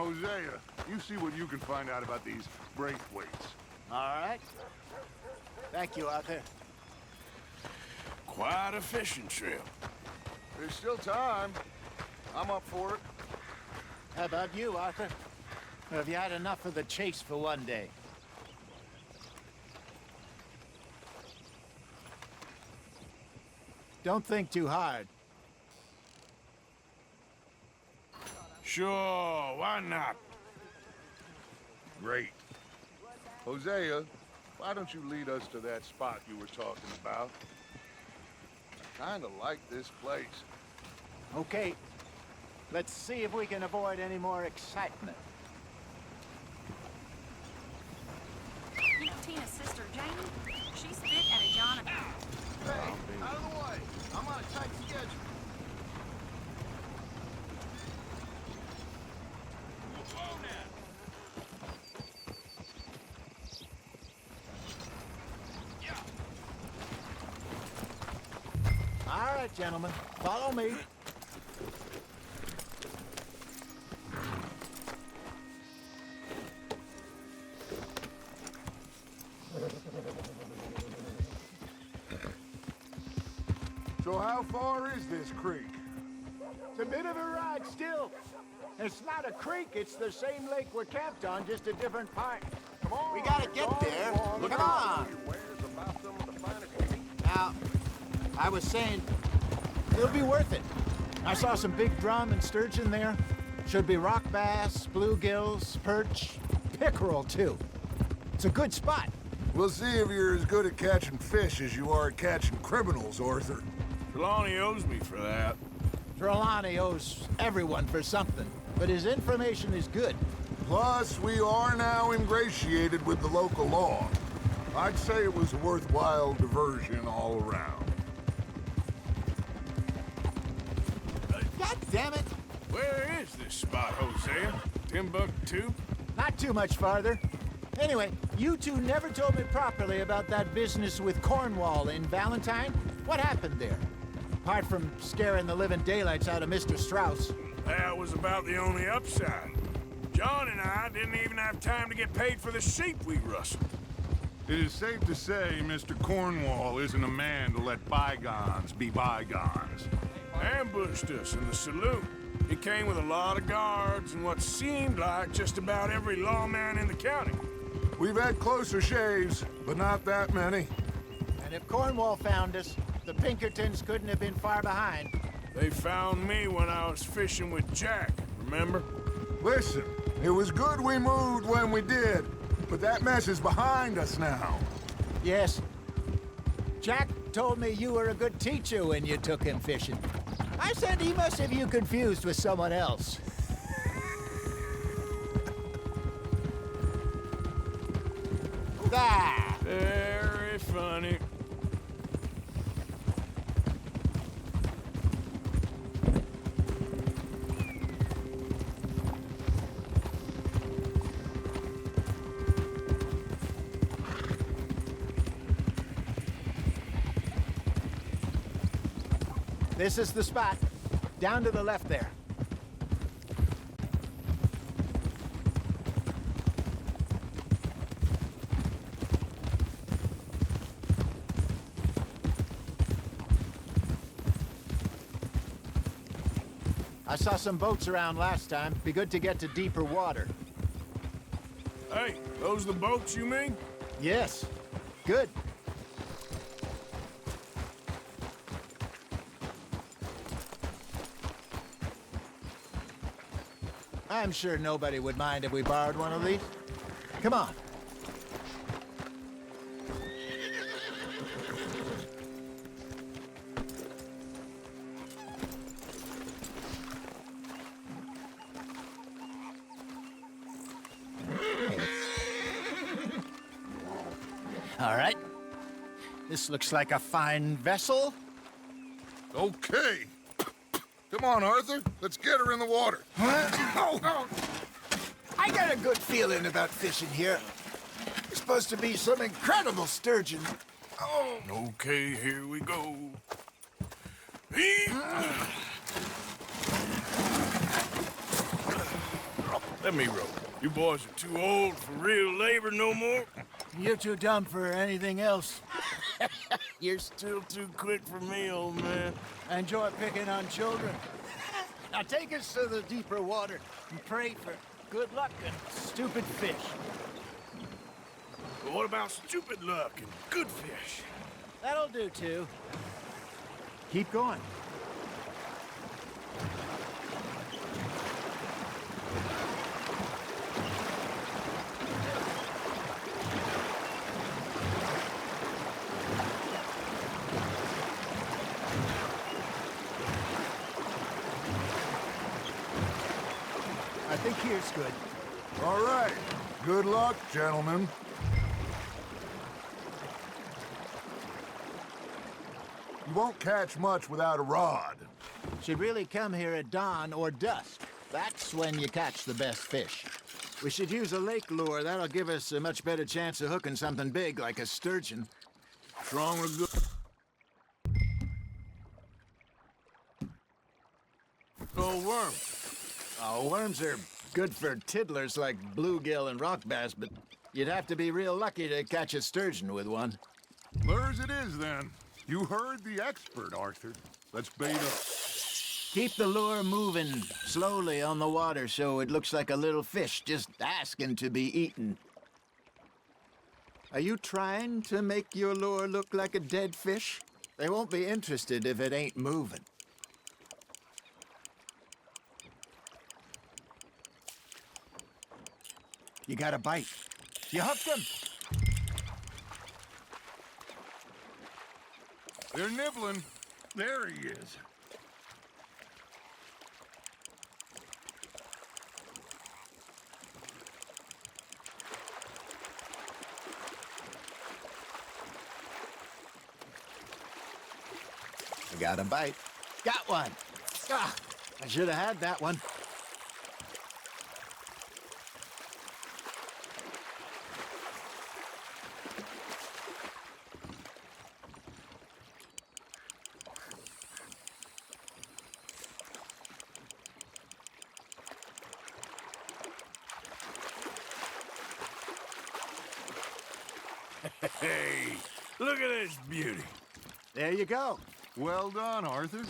Hosea, you see what you can find out about these Braithwaites. All right. Thank you, Arthur. Quite a fishing trip. There's still time. I'm up for it. How about you, Arthur? Or have you had enough of the chase for one day? Don't think too hard. Sure, why not? Great. Hosea, why don't you lead us to that spot you were talking about? I kinda like this place. Okay. Let's see if we can avoid any more excitement. You know Tina's sister, Jamie? She's fit at a John. Hey, out of the way. I'm on a tight schedule. All right, gentlemen. Follow me. So how far is this creek? It's a bit of a ride still. It's not a creek, it's the same lake we're camped on, just a different part. Come on, We gotta get there. Look Come at on. your wares about some of the finest meat. Now, I was saying, it'll be worth it. I saw some big drum and sturgeon there. Should be rock bass, bluegills, perch, pickerel too. It's a good spot. We'll see if you're as good at catching fish as you are at catching criminals, Arthur. Trelawney owes me for that. Trelawney owes everyone for something, but his information is good. Plus, we are now ingratiated with the local law. I'd say it was a worthwhile diversion all around. God damn it! Where is this spot, Hosea? Timbuktu? Not too much farther. Anyway, you two never told me properly about that business with Cornwall in Valentine. What happened there? Apart from scaring the living daylights out of Mr. Strauss. That was about the only upside. John and I didn't even have time to get paid for the sheep we rustled. It is safe to say Mr. Cornwall isn't a man to let bygones be bygones. Ambushed us in the saloon. He came with a lot of guards and what seemed like just about every lawman in the county. We've had closer shaves, but not that many. And if Cornwall found us, the Pinkertons couldn't have been far behind. They found me when I was fishing with Jack, remember? Listen, it was good we moved when we did, but that mess is behind us now. Yes. Jack told me you were a good teacher when you took him fishing. I said he must have you confused with someone else. Ah! Very funny. This is the spot. Down to the left there. I saw some boats around last time. Be good to get to deeper water. Hey, those the boats you mean? Yes. Good. I'm sure nobody would mind if we borrowed one of these. Come on. All right. This looks like a fine vessel. Okay. Come on, Arthur. Let's get her in the water. Oh. I got a good feeling about fishing here. It's supposed to be some incredible sturgeon. Oh. Okay, here we go. Let me rope. You boys are too old for real labor no more. You're too dumb for anything else. You're still too quick for me, old man. I enjoy picking on children. Now take us to the deeper water and pray for good luck and stupid fish. But what about stupid luck and good fish? That'll do, too. Keep going. I think here's good. All right. Good luck, gentlemen. You won't catch much without a rod. Should really come here at dawn or dusk. That's when you catch the best fish. We should use a lake lure. That'll give us a much better chance of hooking something big like a sturgeon. Strong or good? Oh, worm. Oh, worms are good for tiddlers like bluegill and rock bass, but you'd have to be real lucky to catch a sturgeon with one. Lures it is, then. You heard the expert, Arthur. Let's bait up. Keep the lure moving slowly on the water so it looks like a little fish just asking to be eaten. Are you trying to make your lure look like a dead fish? They won't be interested if it ain't moving. You got a bite. You hooked him. They're nibbling. There he is. I got a bite. Got one. Ah, I should have had that one. Hey, look at this beauty. There you go. Well done, Arthur.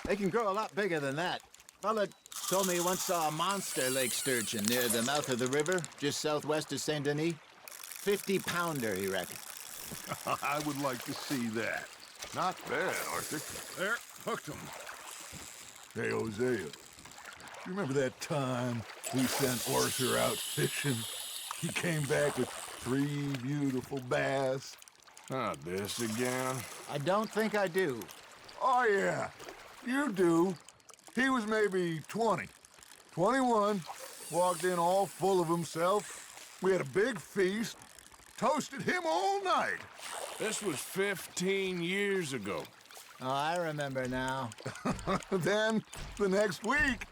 They can grow a lot bigger than that. Fella told me he once saw a monster lake sturgeon near the mouth of the river, just southwest of Saint Denis. 50-pounder, he reckoned. I would like to see that. Not bad, Arthur. There, hooked him. Hey, Hosea. You remember that time we sent Arthur out fishing? He came back with 3 beautiful bass. Not this again. I don't think I do. Oh, yeah. You do. He was maybe 20. 21. Walked in all full of himself. We had a big feast. Toasted him all night. This was 15 years ago. Oh, I remember now. Then, the next week,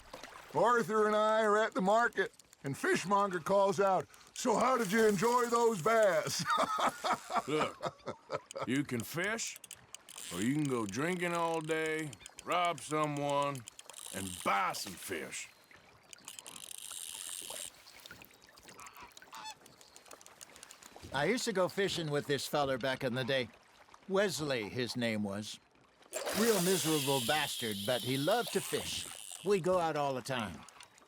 Arthur and I are at the market, and Fishmonger calls out, "So how did you enjoy those bass?" Look, you can fish, or you can go drinking all day, rob someone, and buy some fish. I used to go fishing with this feller back in the day. Wesley, his name was. Real miserable bastard, but he loved to fish. We'd go out all the time.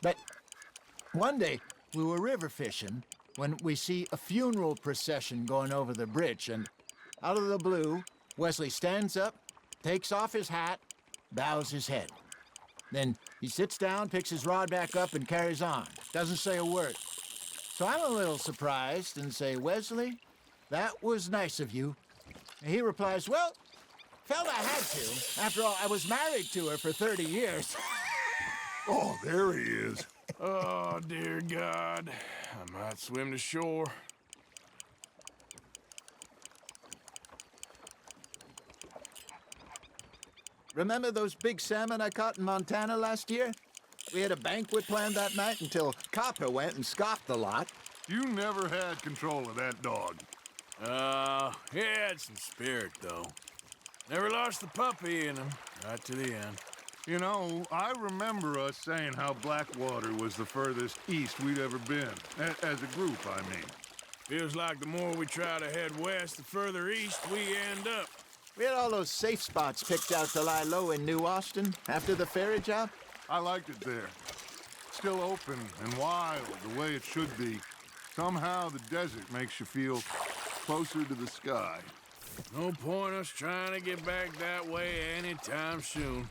But one day, we were river fishing when we see a funeral procession going over the bridge, and out of the blue, Wesley stands up, takes off his hat, bows his head. Then he sits down, picks his rod back up, and carries on. Doesn't say a word. So I'm a little surprised and say, "Wesley, that was nice of you." And he replies, "Well, felt I had to. After all, I was married to her for 30 years. Oh, there he is. Oh, dear God. I might swim to shore. Remember those big salmon I caught in Montana last year? We had a banquet planned that night until Copper went and scoffed the lot. You never had control of that dog. He had some spirit, though. Never lost the puppy in him, right to the end. You know, I remember us saying how Blackwater was the furthest east we'd ever been. As a group, I mean. Feels like the more we try to head west, the further east we end up. We had all those safe spots picked out to lie low in New Austin after the ferry job. I liked it there. Still open and wild, the way it should be. Somehow the desert makes you feel closer to the sky. No point us trying to get back that way anytime soon.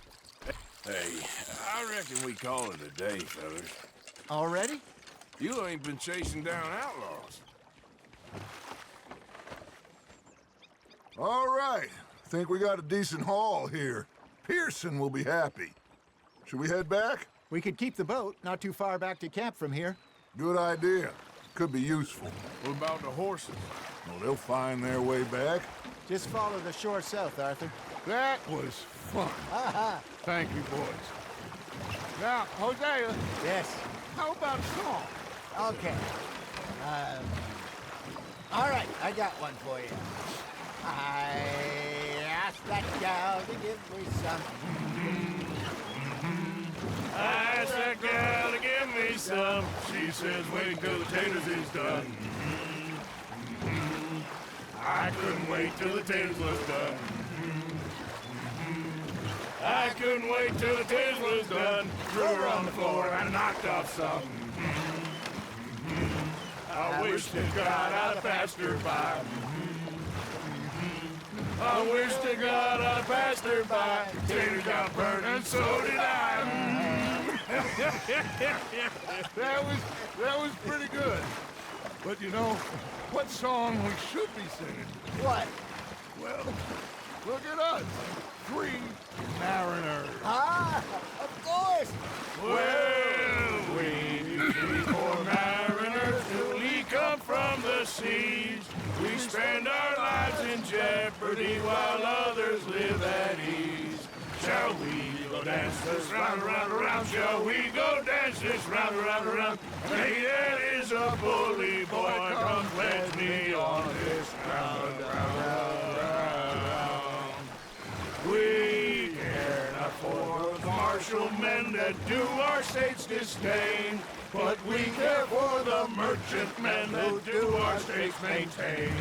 Hey, I reckon we call it a day, fellas. Already? You ain't been chasing down outlaws. All right. Think we got a decent haul here. Pearson will be happy. Should we head back? We could keep the boat not too far back to camp from here. Good idea. Could be useful. What about the horses? Well, they'll find their way back. Just follow the shore south, Arthur. That was fun. Thank you, boys. Now, Hosea, Yes. how about a song? Okay. All right, I got one for you. I asked that gal to give me some. I asked that girl to give me some. She says, wait till the taters is done. I couldn't wait till the taters was done. I couldn't wait till the taters was done. Threw her on the floor and knocked off some. I wish to God I'd have passed her by. I wish to God I'd have passed her by. Tater got burned and so did I. That was pretty good. But you know, what song we should be singing? What? Well, look at us. 3 mariners. Ah, of course. Well, we 3 poor mariners newly come from the seas. We spend our lives in jeopardy while others live at ease. Shall we go dance this round, around, around? Shall we go dance this round, around, around? Hey, that is a bully boy. Come pledge me on this round, round, round. We care not for the martial men that do our state's disdain, but we care for the merchant men that do our state's maintain.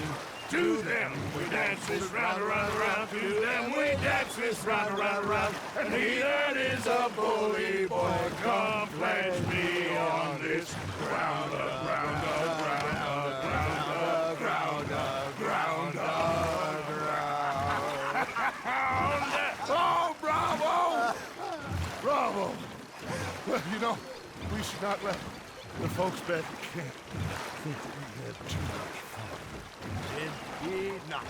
To them we dance this round, around, around. To them we dance this round, around, around. And he that is a bully boy, come pledge me on this ground up, ground up, ground up, ground up, ground up, ground up, ground up. Oh, bravo! Bravo! Well, you know, we should not let the folks back at camp think that we had too much fun. Indeed not.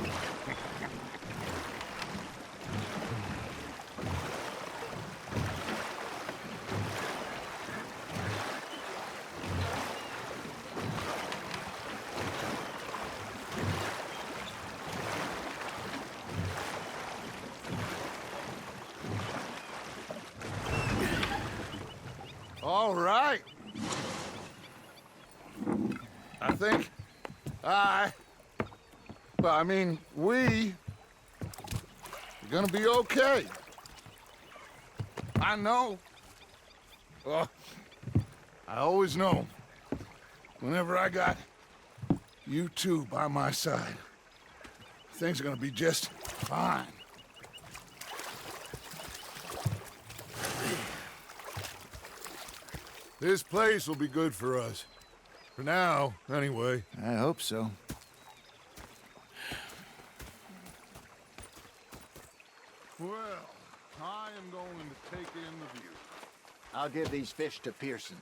All right. I think we're gonna be okay. I know. Well, I always know. Whenever I got you two by my side, things are gonna be just fine. This place will be good for us. For now, anyway. I hope so. Well, I am going to take in the view. I'll give these fish to Pearson.